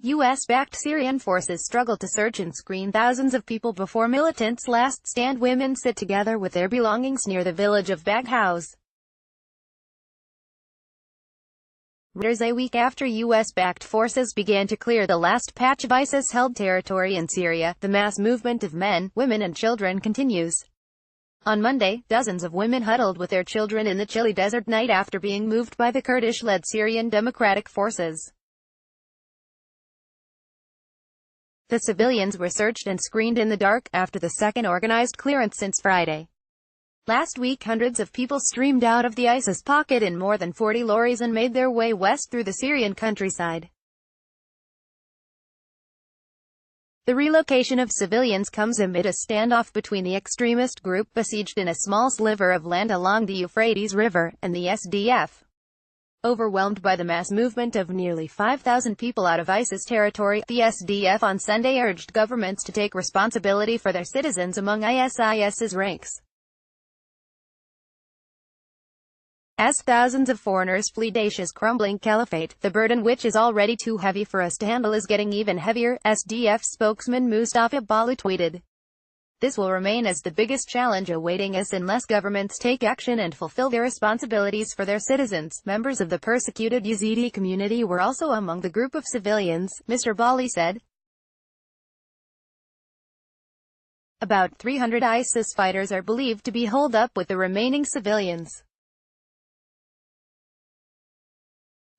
US-backed Syrian forces struggle to search and screen thousands of people before militants' last stand. Women sit together with their belongings near the village of Baghouz. Reuters A week after US-backed forces began to clear the last patch of ISIS-held territory in Syria, the mass movement of men, women and children continues. On Monday, dozens of women huddled with their children in the chilly desert night after being moved by the Kurdish-led Syrian Democratic Forces. The civilians were searched and screened in the dark, after the second organized clearance since Friday. Last week, hundreds of people streamed out of the ISIS pocket in more than 40 lorries and made their way west through the Syrian countryside. The relocation of civilians comes amid a standoff between the extremist group besieged in a small sliver of land along the Euphrates River, and the SDF. Overwhelmed by the mass movement of nearly 5,000 people out of ISIS territory, the SDF on Sunday urged governments to take responsibility for their citizens among ISIS's ranks. As thousands of foreigners flee Daesh's crumbling caliphate, the burden, which is already too heavy for us to handle, is getting even heavier, SDF spokesman Mustafa Bali tweeted. This will remain as the biggest challenge awaiting us unless governments take action and fulfill their responsibilities for their citizens. Members of the persecuted Yazidi community were also among the group of civilians, Mr. Bali said. About 300 ISIS fighters are believed to be holed up with the remaining civilians.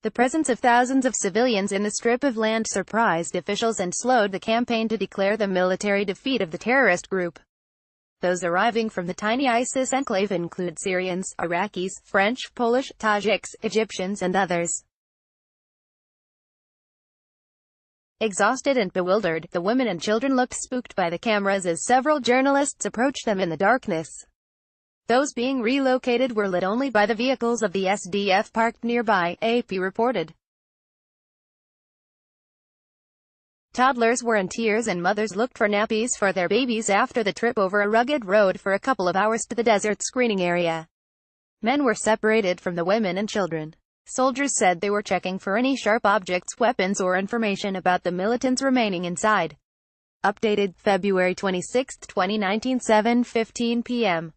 The presence of thousands of civilians in the strip of land surprised officials and slowed the campaign to declare the military defeat of the terrorist group. Those arriving from the tiny ISIS enclave include Syrians, Iraqis, French, Polish, Tajiks, Egyptians and others. Exhausted and bewildered, the women and children looked spooked by the cameras as several journalists approached them in the darkness. Those being relocated were lit only by the vehicles of the SDF parked nearby, AP reported. Toddlers were in tears and mothers looked for nappies for their babies after the trip over a rugged road for a couple of hours to the desert screening area. Men were separated from the women and children. Soldiers said they were checking for any sharp objects, weapons or information about the militants remaining inside. Updated February 26, 2019, 7:15 p.m.